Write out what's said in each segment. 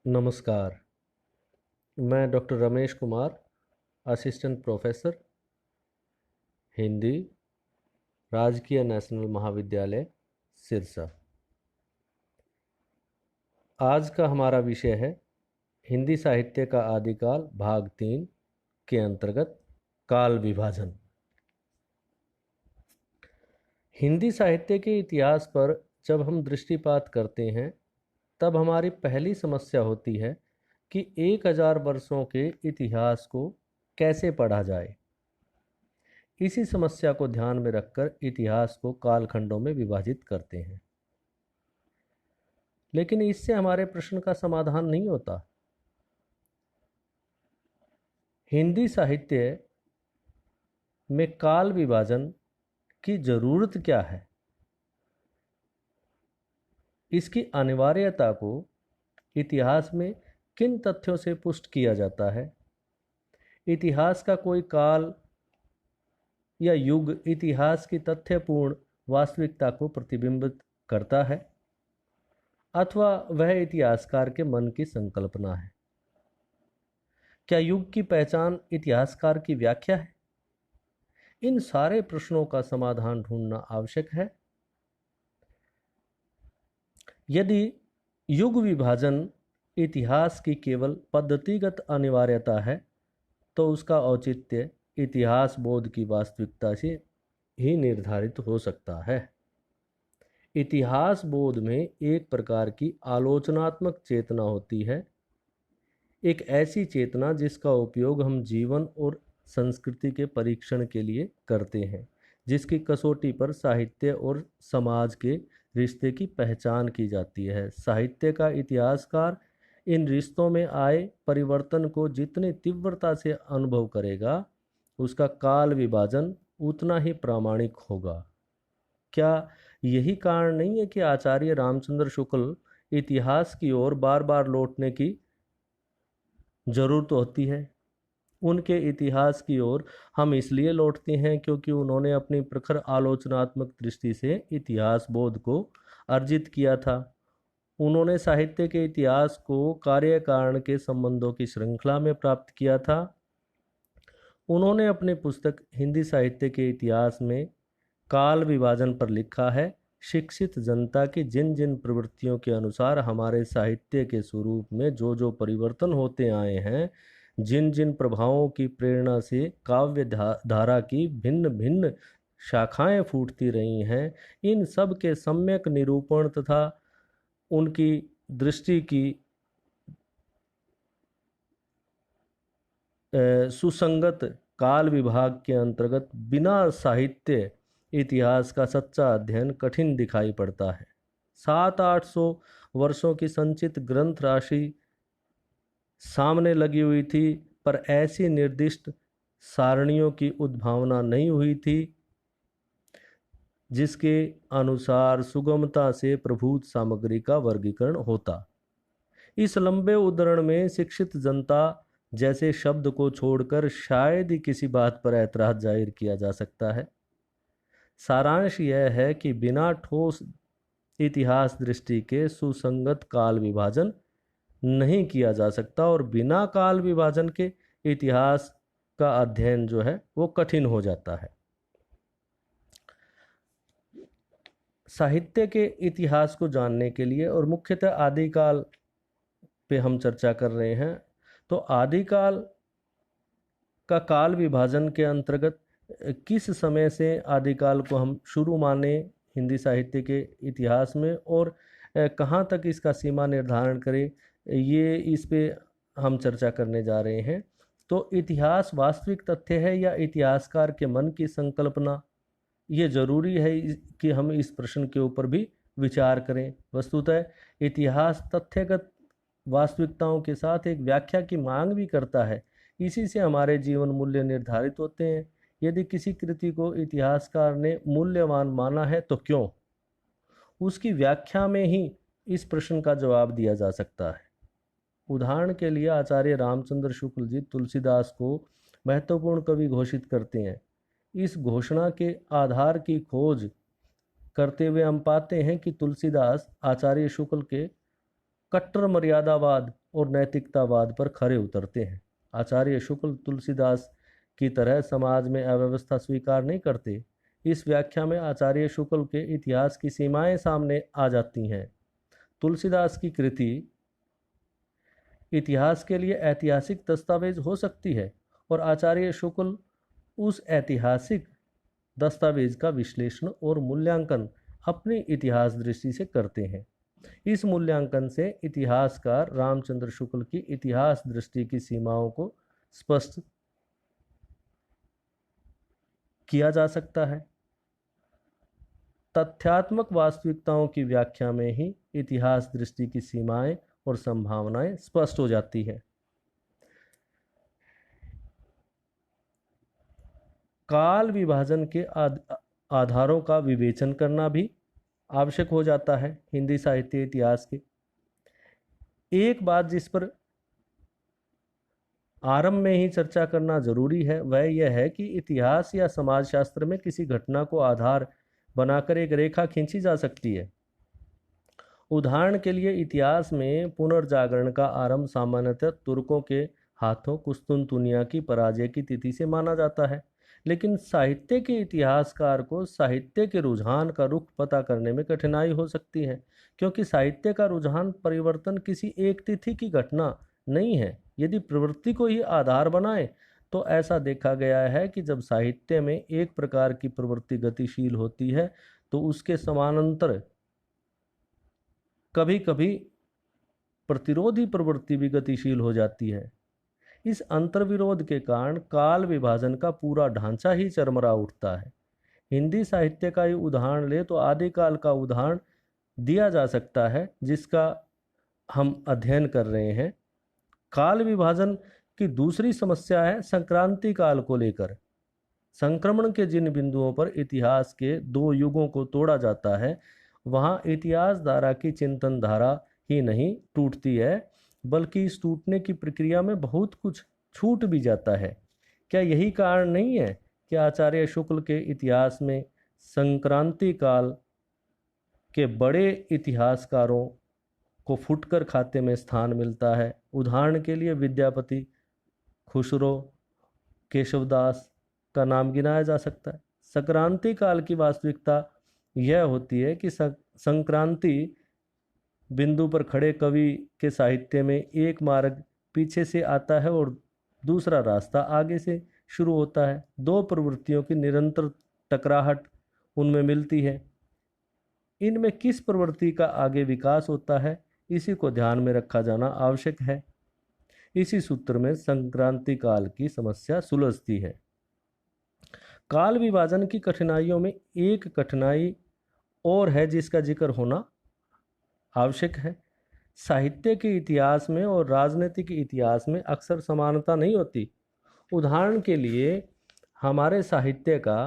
नमस्कार। मैं doctor Ramesh Kumar, assistant professor Hindi, राजकीय नेशनल महाविद्यालय सिरसा। आज का हमारा विषय है हिंदी साहित्य का आदिकाल भाग 3 के अंतर्गत काल विभाजन। हिंदी साहित्य के इतिहास पर जब हम दृष्टिपात करते हैं तब हमारी पहली समस्या होती है कि 1000 वर्षों के इतिहास को कैसे पढ़ा जाए। इसी समस्या को ध्यान में रखकर इतिहास को कालखंडों में विभाजित करते हैं, लेकिन इससे हमारे प्रश्न का समाधान नहीं होता। हिंदी साहित्य में काल विभाजन की जरूरत क्या है, इसकी अनिवार्यता को इतिहास में किन तथ्यों से पुष्ट किया जाता है। इतिहास का कोई काल या युग इतिहास की तथ्यपूर्ण वास्तविकता को प्रतिबिंबित करता है अथवा वह इतिहासकार के मन की संकल्पना है। क्या युग की पहचान इतिहासकार की व्याख्या है? इन सारे प्रश्नों का समाधान ढूंढना आवश्यक है। यदि युग विभाजन इतिहास की केवल पद्धतिगत अनिवार्यता है तो उसका औचित्य इतिहास बोध की वास्तविकता से ही निर्धारित हो सकता है। इतिहास बोध में एक प्रकार की आलोचनात्मक चेतना होती है, एक ऐसी चेतना जिसका उपयोग हम जीवन और संस्कृति के परीक्षण के लिए करते हैं, जिसकी कसौटी पर साहित्य और समाज के रिश्ते की पहचान की जाती है। साहित्य का इतिहासकार इन रिश्तों में आए परिवर्तन को जितनी तीव्रता से अनुभव करेगा, उसका काल विभाजन उतना ही प्रामाणिक होगा। क्या यही कारण नहीं है कि आचार्य रामचंद्र शुक्ल इतिहास की ओर बार बार लौटने की जरूरत होती है? उनके इतिहास की ओर हम इसलिए लौटते हैं क्योंकि उन्होंने अपनी प्रखर आलोचनात्मक दृष्टि से इतिहास बोध को अर्जित किया था। उन्होंने साहित्य के इतिहास को कार्य कारण के संबंधों की श्रृंखला में प्राप्त किया था। उन्होंने अपनी पुस्तक हिंदी साहित्य के इतिहास में काल विभाजन पर लिखा है, शिक्षित जनता की जिन जिन प्रवृत्तियों के अनुसार हमारे साहित्य के स्वरूप में जो जो परिवर्तन होते आए हैं, जिन जिन प्रभावों की प्रेरणा से काव्य धारा की भिन्न भिन्न शाखाएं फूटती रही हैं, इन सब के सम्यक निरूपण तथा उनकी दृष्टि की सुसंगत काल विभाग के अंतर्गत बिना साहित्य इतिहास का सच्चा अध्ययन कठिन दिखाई पड़ता है। 700-800 वर्षों की संचित ग्रंथ राशि सामने लगी हुई थी, पर ऐसी निर्दिष्ट सारणियों की उद्भावना नहीं हुई थी जिसके अनुसार सुगमता से प्रभुत सामग्री का वर्गीकरण होता। इस लंबे उद्धरण में शिक्षित जनता जैसे शब्द को छोड़कर शायद ही किसी बात पर ऐतराज जाहिर किया जा सकता है। सारांश यह है कि बिना ठोस इतिहास दृष्टि के सुसंगत काल विभाजन नहीं किया जा सकता और बिना काल विभाजन के इतिहास का अध्ययन जो है वो कठिन हो जाता है। साहित्य के इतिहास को जानने के लिए और मुख्यतः आदिकाल पे हम चर्चा कर रहे हैं, तो आदिकाल का काल विभाजन के अंतर्गत किस समय से आदिकाल को हम शुरू माने हिंदी साहित्य के इतिहास में और कहाँ तक इसका सीमा निर्धारण करें, ये इस पे हम चर्चा करने जा रहे हैं। तो इतिहास वास्तविक तथ्य है या इतिहासकार के मन की संकल्पना, ये जरूरी है कि हम इस प्रश्न के ऊपर भी विचार करें। वस्तुतः इतिहास तथ्यगत वास्तविकताओं के साथ एक व्याख्या की मांग भी करता है। इसी से हमारे जीवन मूल्य निर्धारित होते हैं। यदि किसी कृति को इतिहासकार ने मूल्यवान माना है तो क्यों? उसकी व्याख्या में ही इस प्रश्न का जवाब दिया जा सकता है। उदाहरण के लिए आचार्य रामचंद्र शुक्ल जी तुलसीदास को महत्वपूर्ण कवि घोषित करते हैं। इस घोषणा के आधार की खोज करते हुए हम पाते हैं कि तुलसीदास आचार्य शुक्ल के कट्टर मर्यादावाद और नैतिकतावाद पर खरे उतरते हैं। आचार्य शुक्ल तुलसीदास की तरह समाज में अव्यवस्था स्वीकार नहीं करते। इस व्याख्या में आचार्य शुक्ल के इतिहास की सीमाएं सामने आ जाती हैं। तुलसीदास की कृति इतिहास के लिए ऐतिहासिक दस्तावेज हो सकती है और आचार्य शुक्ल उस ऐतिहासिक दस्तावेज का विश्लेषण और मूल्यांकन अपनी इतिहास दृष्टि से करते हैं। इस मूल्यांकन से इतिहासकार रामचंद्र शुक्ल की इतिहास दृष्टि की सीमाओं को स्पष्ट किया जा सकता है। तथ्यात्मक वास्तविकताओं की व्याख्या में ही इतिहास दृष्टि की सीमाएं और संभावनाएं स्पष्ट हो जाती है। काल विभाजन के आधारों का विवेचन करना भी आवश्यक हो जाता है। हिंदी साहित्य इतिहास के एक बात जिस पर आरंभ में ही चर्चा करना जरूरी है वह यह है कि इतिहास या समाजशास्त्र में किसी घटना को आधार बनाकर एक रेखा खींची जा सकती है। उदाहरण के लिए इतिहास में पुनर्जागरण का आरंभ सामान्यतः तुर्कों के हाथों कुस्तुनतुनिया की पराजय की तिथि से माना जाता है, लेकिन साहित्य के इतिहासकार को साहित्य के रुझान का रुख पता करने में कठिनाई हो सकती है, क्योंकि साहित्य का रुझान परिवर्तन किसी एक तिथि की घटना नहीं है। यदि प्रवृत्ति को ही आधार बनाए तो ऐसा देखा गया है कि जब साहित्य में एक प्रकार की प्रवृत्ति गतिशील होती है तो उसके समानांतर कभी कभी प्रतिरोधी प्रवृत्ति भी गतिशील हो जाती है। इस अंतर्विरोध के कारण काल विभाजन का पूरा ढांचा ही चरमरा उठता है। हिंदी साहित्य का ही उदाहरण ले तो आदिकाल का उदाहरण दिया जा सकता है जिसका हम अध्ययन कर रहे हैं। काल विभाजन की दूसरी समस्या है संक्रांति काल को लेकर। संक्रमण के जिन बिंदुओं पर इतिहास के दो युगों को तोड़ा जाता है वहाँ इतिहास धारा की चिंतन धारा ही नहीं टूटती है, बल्कि इस टूटने की प्रक्रिया में बहुत कुछ छूट भी जाता है। क्या यही कारण नहीं है कि आचार्य शुक्ल के इतिहास में संक्रांति काल के बड़े इतिहासकारों को फुटकर खाते में स्थान मिलता है? उदाहरण के लिए विद्यापति, खुसरो, केशवदास का नाम गिनाया जा सकता है। संक्रांति काल की वास्तविकता यह होती है कि संक्रांति बिंदु पर खड़े कवि के साहित्य में एक मार्ग पीछे से आता है और दूसरा रास्ता आगे से शुरू होता है। दो प्रवृत्तियों की निरंतर टकराहट उनमें मिलती है। इनमें किस प्रवृत्ति का आगे विकास होता है, इसी को ध्यान में रखा जाना आवश्यक है। इसी सूत्र में संक्रांति काल की समस्या सुलझती है। काल विभाजन की कठिनाइयों में एक कठिनाई और है जिसका जिक्र होना आवश्यक है। साहित्य के इतिहास में और राजनीतिक इतिहास में अक्सर समानता नहीं होती। उदाहरण के लिए हमारे साहित्य का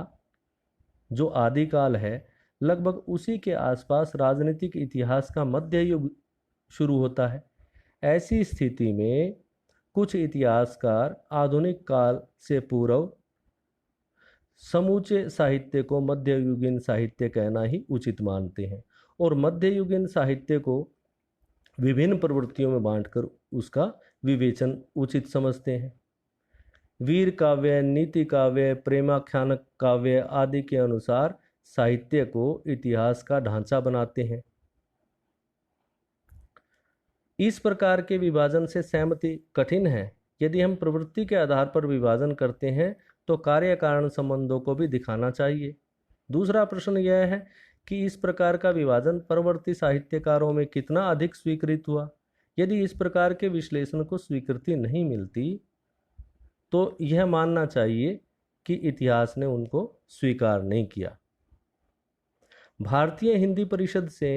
जो आदिकाल है लगभग उसी के आसपास राजनीतिक इतिहास का मध्य युग शुरू होता है। ऐसी स्थिति में कुछ इतिहासकार आधुनिक काल से पूर्व समूचे साहित्य को मध्ययुगीन साहित्य कहना ही उचित मानते हैं और मध्ययुगीन साहित्य को विभिन्न प्रवृत्तियों में बांटकर उसका विवेचन उचित समझते हैं। वीर काव्य, नीति काव्य, प्रेमाख्यान काव्य आदि के अनुसार साहित्य को इतिहास का ढांचा बनाते हैं। इस प्रकार के विभाजन से सहमति कठिन है। यदि हम प्रवृत्ति के आधार पर विभाजन करते हैं तो कार्य कारण संबंधों को भी दिखाना चाहिए। दूसरा प्रश्न यह है कि इस प्रकार का विभाजन परवर्ती साहित्यकारों में कितना अधिक स्वीकृत हुआ। यदि इस प्रकार के विश्लेषण को स्वीकृति नहीं मिलती तो यह मानना चाहिए कि इतिहास ने उनको स्वीकार नहीं किया। भारतीय हिंदी परिषद से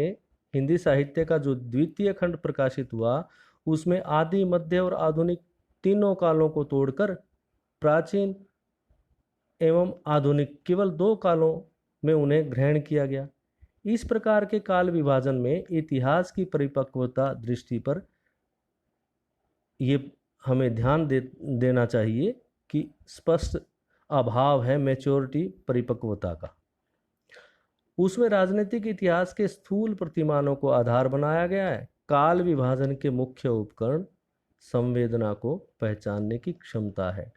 हिंदी साहित्य का जो द्वितीय खंड प्रकाशित हुआ उसमें आदि, मध्य और आधुनिक तीनों कालों को तोड़कर प्राचीन एवं आधुनिक केवल दो कालों में उन्हें ग्रहण किया गया। इस प्रकार के काल विभाजन में इतिहास की परिपक्वता दृष्टि पर ये हमें ध्यान देना चाहिए कि स्पष्ट अभाव है मैच्योरिटी, परिपक्वता का। उसमें राजनीतिक इतिहास के स्थूल प्रतिमानों को आधार बनाया गया है। काल विभाजन के मुख्य उपकरण संवेदना को पहचानने की क्षमता है।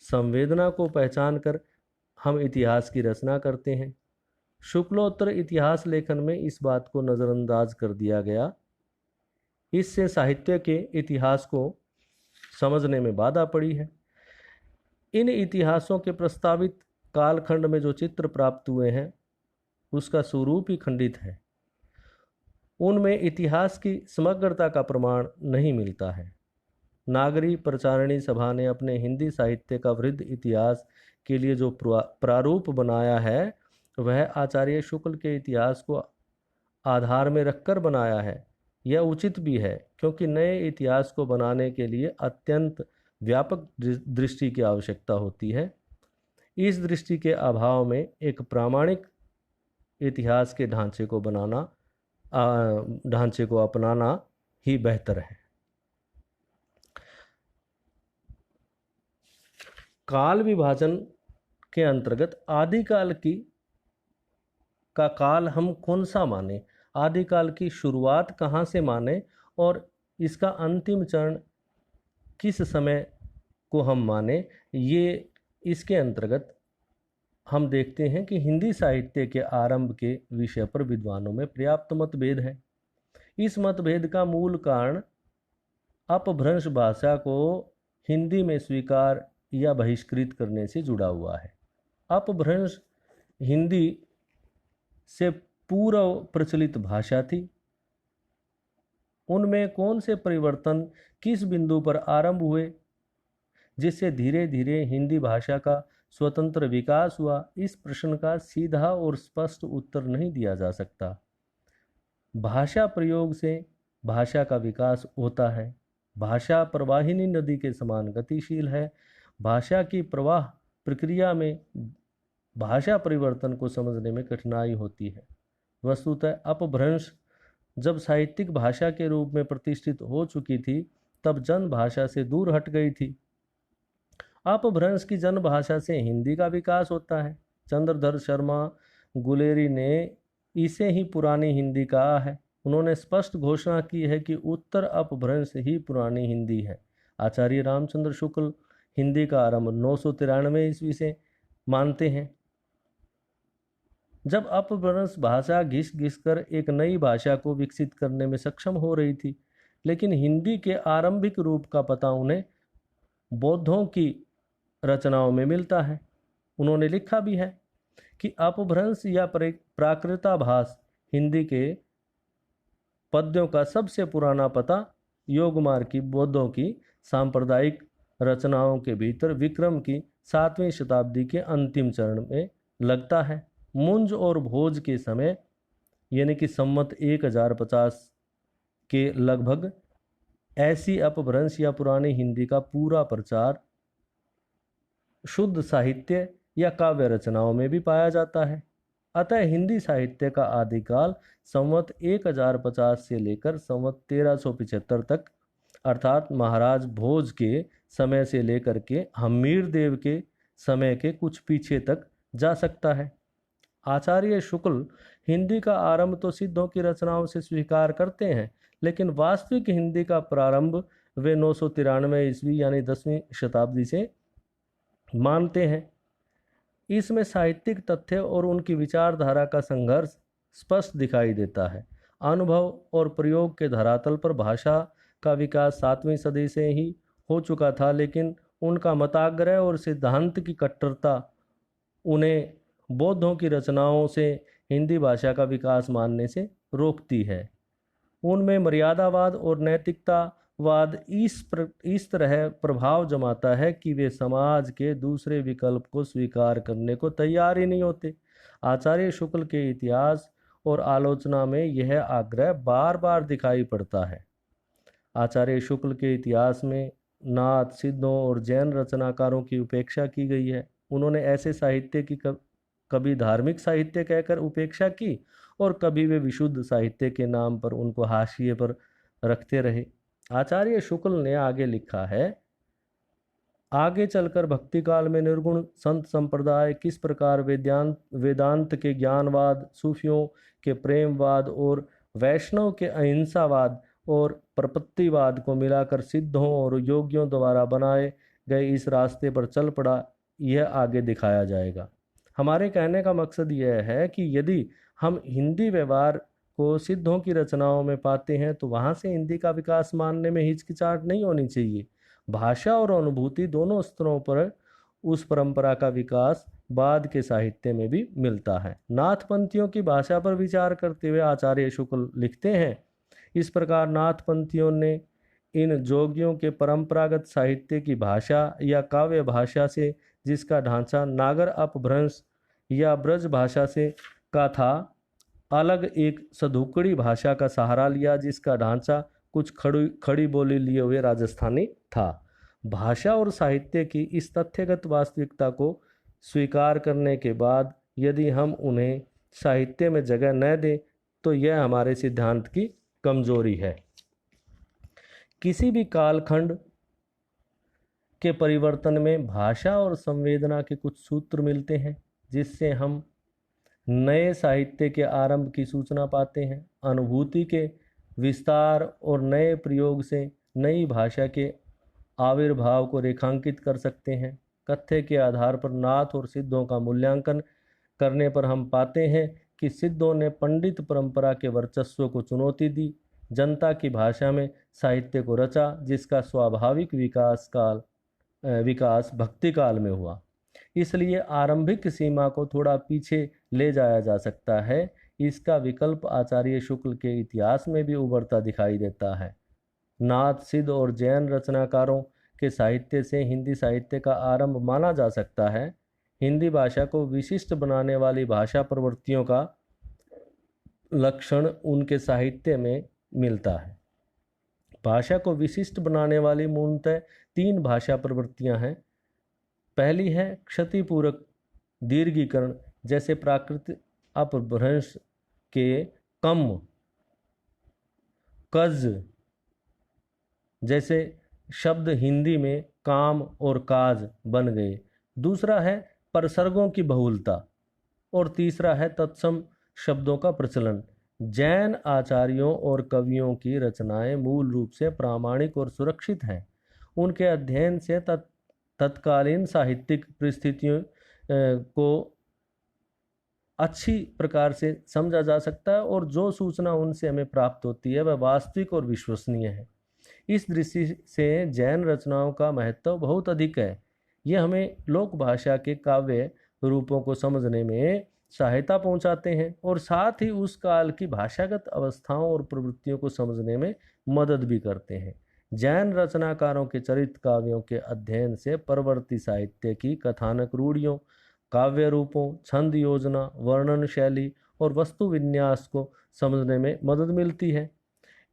संवेदना को पहचान कर हम इतिहास की रचना करते हैं। शुक्लोत्तर इतिहास लेखन में इस बात को नज़रअंदाज कर दिया गया। इससे साहित्य के इतिहास को समझने में बाधा पड़ी है। इन इतिहासों के प्रस्तावित कालखंड में जो चित्र प्राप्त हुए हैं उसका स्वरूप ही खंडित है। उनमें इतिहास की समग्रता का प्रमाण नहीं मिलता है। नागरी प्रचारणी सभा ने अपने हिंदी साहित्य का वृद्ध इतिहास के लिए जो प्रारूप बनाया है वह आचार्य शुक्ल के इतिहास को आधार में रखकर बनाया है। यह उचित भी है, क्योंकि नए इतिहास को बनाने के लिए अत्यंत व्यापक दृष्टि की आवश्यकता होती है। इस दृष्टि के अभाव में एक प्रामाणिक इतिहास के ढांचे को अपनाना ही बेहतर है। काल विभाजन के अंतर्गत आदिकाल का काल हम कौन सा माने, आदिकाल की शुरुआत कहाँ से माने और इसका अंतिम चरण किस समय को हम माने, ये इसके अंतर्गत हम देखते हैं कि हिंदी साहित्य के आरंभ के विषय पर विद्वानों में पर्याप्त मतभेद है। इस मतभेद का मूल कारण अपभ्रंश भाषा को हिंदी में स्वीकार या बहिष्कृत करने से जुड़ा हुआ है। अपभ्रंश हिंदी से पूर्व प्रचलित भाषा थी। उनमें कौन से परिवर्तन किस बिंदु पर आरंभ हुए जिससे धीरे धीरे हिंदी भाषा का स्वतंत्र विकास हुआ, इस प्रश्न का सीधा और स्पष्ट उत्तर नहीं दिया जा सकता। भाषा प्रयोग से भाषा का विकास होता है। भाषा प्रवाहिनी नदी के समान गतिशील है। भाषा की प्रवाह प्रक्रिया में भाषा परिवर्तन को समझने में कठिनाई होती है। वस्तुतः अपभ्रंश जब साहित्यिक भाषा के रूप में प्रतिष्ठित हो चुकी थी तब जन भाषा से दूर हट गई थी। अपभ्रंश की जन भाषा से हिंदी का विकास होता है। चंद्रधर शर्मा गुलेरी ने इसे ही पुरानी हिंदी कहा है। उन्होंने स्पष्ट घोषणा की है कि उत्तर अपभ्रंश ही पुरानी हिंदी है। आचार्य रामचंद्र शुक्ल हिंदी का आरंभ 993 ईस्वी से मानते हैं, जब अपभ्रंश भाषा घिस घिस कर एक नई भाषा को विकसित करने में सक्षम हो रही थी। लेकिन हिंदी के आरंभिक रूप का पता उन्हें बौद्धों की रचनाओं में मिलता है। उन्होंने लिखा भी है कि अपभ्रंश या प्राकृताभास हिंदी के पद्यों का सबसे पुराना पता योगमार्ग की बौद्धों की सांप्रदायिक रचनाओं के भीतर विक्रम की 7वीं शताब्दी के अंतिम चरण में लगता है। मुंज और भोज के समय यानी कि संवत 1050 के लगभग ऐसी अपभ्रंश या पुरानी हिंदी का पूरा प्रचार शुद्ध साहित्य या काव्य रचनाओं में भी पाया जाता है। अतः हिंदी साहित्य का आदिकाल संवत 1050 से लेकर संवत 1375 तक अर्थात महाराज भोज के समय से लेकर के हम्मीर देव के समय के कुछ पीछे तक जा सकता है। आचार्य शुक्ल हिंदी का आरंभ तो सिद्धों की रचनाओं से स्वीकार करते हैं, लेकिन वास्तविक हिंदी का प्रारंभ वे 993 ईस्वी यानी 10वीं शताब्दी से मानते हैं। इसमें साहित्यिक तथ्य और उनकी विचारधारा का संघर्ष स्पष्ट दिखाई देता है। अनुभव और प्रयोग के धरातल पर भाषा का विकास 7वीं सदी से ही हो चुका था, लेकिन उनका मताग्रह और सिद्धांत की कट्टरता उन्हें बौद्धों की रचनाओं से हिंदी भाषा का विकास मानने से रोकती है। उनमें मर्यादावाद और नैतिकतावाद इस तरह प्रभाव जमाता है कि वे समाज के दूसरे विकल्प को स्वीकार करने को तैयार ही नहीं होते। आचार्य शुक्ल के इतिहास और आलोचना में यह आग्रह बार बार दिखाई पड़ता है। आचार्य शुक्ल के इतिहास में नाथ, सिद्धों और जैन रचनाकारों की उपेक्षा की गई है। उन्होंने ऐसे साहित्य की कभी धार्मिक साहित्य कहकर उपेक्षा की और कभी वे विशुद्ध साहित्य के नाम पर उनको हाशिए पर रखते रहे। आचार्य शुक्ल ने आगे लिखा है, आगे चलकर भक्ति काल में निर्गुण संत संप्रदाय किस प्रकार वेदांत के ज्ञानवाद, सूफियों के प्रेमवाद और वैष्णव के अहिंसावाद और प्रपत्तिवाद को मिलाकर सिद्धों और योगियों द्वारा बनाए गए इस रास्ते पर चल पड़ा, यह आगे दिखाया जाएगा। हमारे कहने का मकसद यह है कि यदि हम हिंदी व्यवहार को सिद्धों की रचनाओं में पाते हैं तो वहाँ से हिंदी का विकास मानने में हिचकिचाहट नहीं होनी चाहिए। भाषा और अनुभूति दोनों स्तरों पर उस परंपरा का विकास बाद के साहित्य में भी मिलता है। नाथपंथियों की भाषा पर विचार करते हुए आचार्य शुक्ल लिखते हैं, इस प्रकार नाथपंथियों ने इन जोगियों के परंपरागत साहित्य की भाषा या काव्य भाषा से, जिसका ढांचा नागर अपभ्रंश या ब्रज भाषा से का था, अलग एक सधुकड़ी भाषा का सहारा लिया जिसका ढांचा कुछ खड़ी बोली लिए हुए राजस्थानी था। भाषा और साहित्य की इस तथ्यगत वास्तविकता को स्वीकार करने के बाद यदि हम उन्हें साहित्य में जगह न दें तो यह हमारे सिद्धांत की कमजोरी है। किसी भी कालखंड के परिवर्तन में भाषा और संवेदना के कुछ सूत्र मिलते हैं जिससे हम नए साहित्य के आरंभ की सूचना पाते हैं। अनुभूति के विस्तार और नए प्रयोग से नई भाषा के आविर्भाव को रेखांकित कर सकते हैं। कथ्य के आधार पर नाथ और सिद्धों का मूल्यांकन करने पर हम पाते हैं कि सिद्धों ने पंडित परंपरा के वर्चस्व को चुनौती दी, जनता की भाषा में साहित्य को रचा जिसका स्वाभाविक विकास भक्ति काल में हुआ। इसलिए आरंभिक सीमा को थोड़ा पीछे ले जाया जा सकता है। इसका विकल्प आचार्य शुक्ल के इतिहास में भी उभरता दिखाई देता है। नाथ, सिद्ध और जैन रचनाकारों के साहित्य से हिंदी साहित्य का आरंभ माना जा सकता है। हिंदी भाषा को विशिष्ट बनाने वाली भाषा प्रवृत्तियों का लक्षण उनके साहित्य में मिलता है। भाषा को विशिष्ट बनाने वाली मूलतः 3 भाषा प्रवृत्तियां हैं। पहली है क्षतिपूरक दीर्घीकरण, जैसे प्राकृत अपभ्रंश के कम, कज जैसे शब्द हिंदी में काम और काज बन गए। दूसरा है परसर्गों की बहुलता और तीसरा है तत्सम शब्दों का प्रचलन। जैन आचार्यों और कवियों की रचनाएं मूल रूप से प्रामाणिक और सुरक्षित हैं। उनके अध्ययन से तत्कालीन साहित्यिक परिस्थितियों को अच्छी प्रकार से समझा जा सकता है और जो सूचना उनसे हमें प्राप्त होती है वह वास्तविक और विश्वसनीय है। इस दृष्टि से जैन रचनाओं का महत्व बहुत अधिक है। यह हमें लोक भाषा के काव्य रूपों को समझने में सहायता पहुंचाते हैं और साथ ही उस काल की भाषागत अवस्थाओं और प्रवृत्तियों को समझने में मदद भी करते हैं। जैन रचनाकारों के चरित्र काव्यों के अध्ययन से परवर्ती साहित्य की कथानक रूढ़ियों, काव्य रूपों, छंद योजना, वर्णन शैली और वस्तु विन्यास को समझने में मदद मिलती है।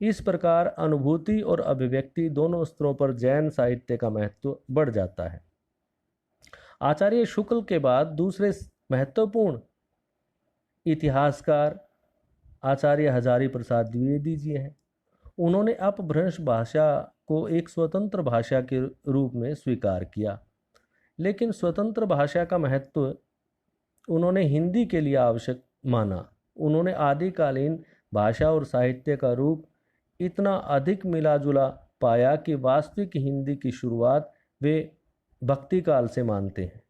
इस प्रकार अनुभूति और अभिव्यक्ति दोनों स्तरों पर जैन साहित्य का महत्व बढ़ जाता है। आचार्य शुक्ल के बाद दूसरे महत्वपूर्ण इतिहासकार आचार्य हजारी प्रसाद द्विवेदी जी हैं। उन्होंने अपभ्रंश भाषा को एक स्वतंत्र भाषा के रूप में स्वीकार किया, लेकिन स्वतंत्र भाषा का महत्व उन्होंने हिंदी के लिए आवश्यक माना। उन्होंने आदिकालीन भाषा और साहित्य का रूप इतना अधिक मिला जुला पाया कि वास्तविक हिंदी की शुरुआत वे भक्ति काल से मानते हैं।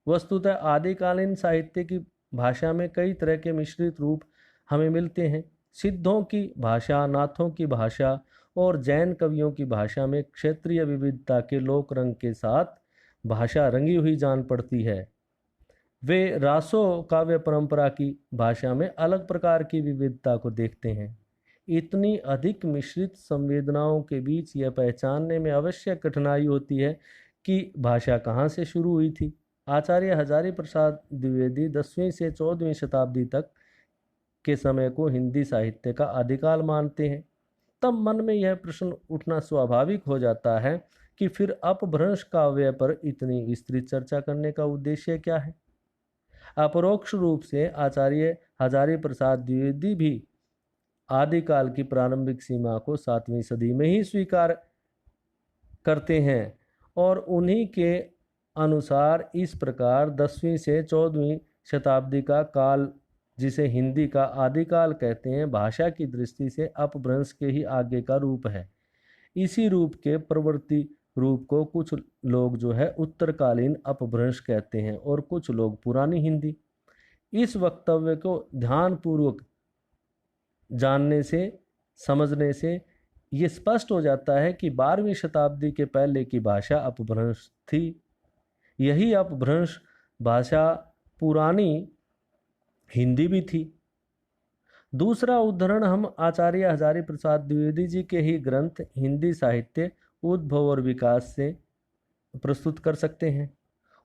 वस्तुतः आदिकालीन साहित्य की भाषा में कई तरह के मिश्रित रूप हमें मिलते हैं। सिद्धों की भाषा, नाथों की भाषा और जैन कवियों की भाषा में क्षेत्रीय विविधता के लोक रंग के साथ भाषा रंगी हुई जान पड़ती है। वे रासो काव्य परंपरा की भाषा में अलग प्रकार की विविधता को देखते हैं। इतनी अधिक मिश्रित संवेदनाओं के बीच यह पहचानने में अवश्य कठिनाई होती है कि भाषा कहाँ से शुरू हुई थी। आचार्य हजारी प्रसाद द्विवेदी 10वीं से 14वीं शताब्दी तक के समय को हिंदी साहित्य का आदिकाल मानते हैं। तब मन में यह प्रश्न उठना स्वाभाविक हो जाता है कि फिर अपभ्रंश काव्य पर इतनी विस्तृत चर्चा करने का उद्देश्य क्या है। अपरोक्ष रूप से आचार्य हजारी प्रसाद द्विवेदी भी आदिकाल की प्रारंभिक सीमा को 7वीं सदी में ही स्वीकार करते हैं और उन्हीं के अनुसार इस प्रकार 10वीं से 14वीं शताब्दी का काल जिसे हिंदी का आदिकाल कहते हैं, भाषा की दृष्टि से अपभ्रंश के ही आगे का रूप है। इसी रूप के प्रवृत्ति रूप को कुछ लोग जो है उत्तरकालीन अपभ्रंश कहते हैं और कुछ लोग पुरानी हिंदी। इस वक्तव्य को ध्यानपूर्वक जानने से, समझने से ये स्पष्ट हो जाता है कि 12वीं शताब्दी के पहले की भाषा अपभ्रंश थी। यही अपभ्रंश भाषा पुरानी हिंदी भी थी। दूसरा उदाहरण हम आचार्य हजारी प्रसाद द्विवेदी जी के ही ग्रंथ हिंदी साहित्य उद्भव और विकास से प्रस्तुत कर सकते हैं।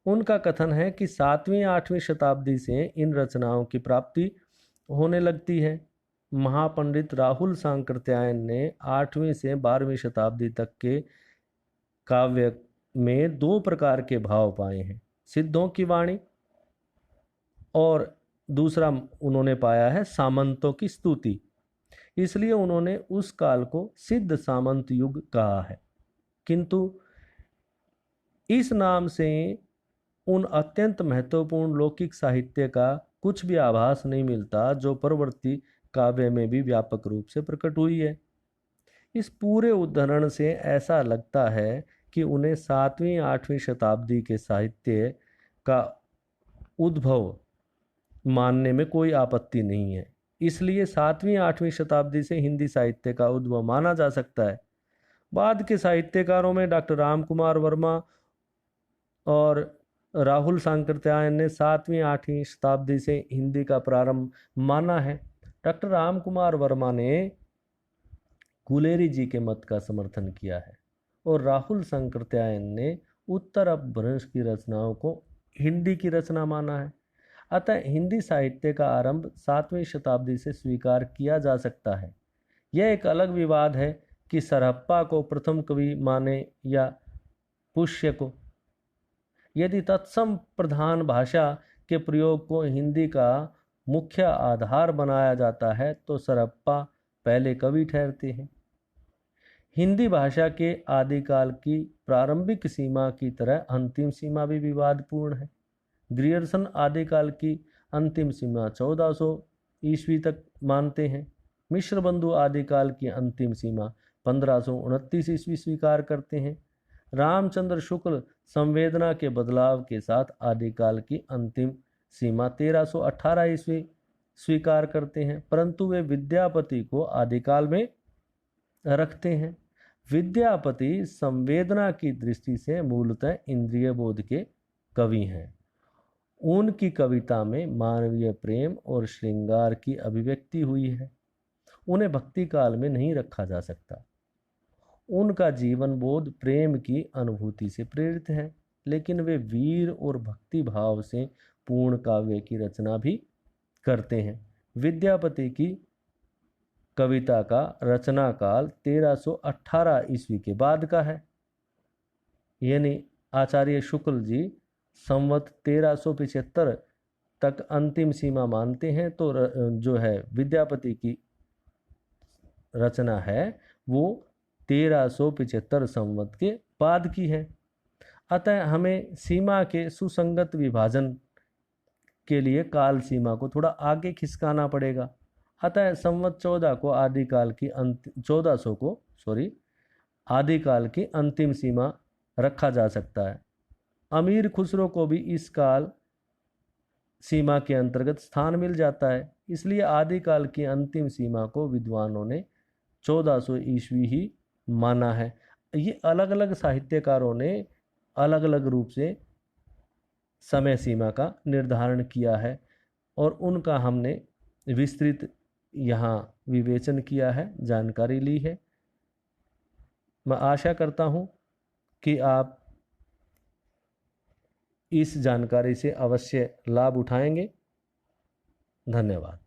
उनका कथन है कि 7वीं-8वीं शताब्दी से इन रचनाओं की प्राप्ति होने लगती है। महापंडित राहुल सांकृत्यायन ने 8वीं से 12वीं शताब्दी तक के काव्य में 2 प्रकार के भाव पाए हैं, सिद्धों की वाणी और दूसरा उन्होंने पाया है सामंतों की स्तुति। इसलिए उन्होंने उस काल को सिद्ध सामंत युग कहा है। किंतु इस नाम से उन अत्यंत महत्वपूर्ण लौकिक साहित्य का कुछ भी आभास नहीं मिलता जो परवर्ती काव्य में भी व्यापक रूप से प्रकट हुई है। इस पूरे उदाहरण से ऐसा लगता है कि उन्हें 7वीं-8वीं शताब्दी के साहित्य का उद्भव मानने में कोई आपत्ति नहीं है। इसलिए 7वीं-8वीं शताब्दी से हिंदी साहित्य का उद्भव माना जा सकता है। बाद के साहित्यकारों में डॉक्टर रामकुमार वर्मा और राहुल सांकृत्यायन ने 7वीं-8वीं शताब्दी से हिंदी का प्रारंभ माना है। डॉक्टर रामकुमार वर्मा ने गुलेरी जी के मत का समर्थन किया है और राहुल सांकृत्यायन ने उत्तर अपभ्रंश की रचनाओं को हिंदी की रचना माना है। अतः हिंदी साहित्य का आरंभ 7वीं शताब्दी से स्वीकार किया जा सकता है। यह एक अलग विवाद है कि सरहप्पा को प्रथम कवि माने या पुष्य को। यदि तत्सम प्रधान भाषा के प्रयोग को हिंदी का मुख्य आधार बनाया जाता है तो सरहप्पा पहले कवि ठहरते हैं। हिंदी भाषा के आदिकाल की प्रारंभिक सीमा की तरह अंतिम सीमा भी विवादपूर्ण है। ग्रियर्सन आदिकाल की अंतिम सीमा 1400 ईस्वी तक मानते हैं। मिश्र बंधु आदिकाल की अंतिम सीमा 1529 ईस्वी स्वीकार करते हैं। रामचंद्र शुक्ल संवेदना के बदलाव के साथ आदिकाल की अंतिम सीमा 1318 ईस्वी स्वीकार करते हैं, परंतु वे विद्यापति को आदिकाल में रखते हैं। विद्यापति संवेदना की दृष्टि से मूलतः इंद्रिय बोध के कवि हैं। उनकी कविता में मानवीय प्रेम और श्रृंगार की अभिव्यक्ति हुई है। उन्हें भक्ति काल में नहीं रखा जा सकता। उनका जीवन बोध प्रेम की अनुभूति से प्रेरित है, लेकिन वे वीर और भक्ति भाव से पूर्ण काव्य की रचना भी करते हैं। विद्यापति की कविता का रचना काल 1318 ईस्वी के बाद का है, यानी आचार्य शुक्ल जी संवत 1375 तक अंतिम सीमा मानते हैं, तो जो है विद्यापति की रचना है वो 1375 संवत के बाद की है। अतः हमें सीमा के सुसंगत विभाजन के लिए काल सीमा को थोड़ा आगे खिसकाना पड़ेगा। अतः संवत 14 को आदिकाल की 1400 को आदिकाल की अंतिम सीमा रखा जा सकता है। अमीर खुसरो को भी इस काल सीमा के अंतर्गत स्थान मिल जाता है। इसलिए आदिकाल की अंतिम सीमा को विद्वानों ने 1400 ईस्वी ही माना है। ये अलग अलग साहित्यकारों ने अलग अलग रूप से समय सीमा का निर्धारण किया है और उनका हमने विस्तृत यहाँ विवेचन किया है, जानकारी ली है। मैं आशा करता हूँ कि आप इस जानकारी से अवश्य लाभ उठाएंगे। धन्यवाद।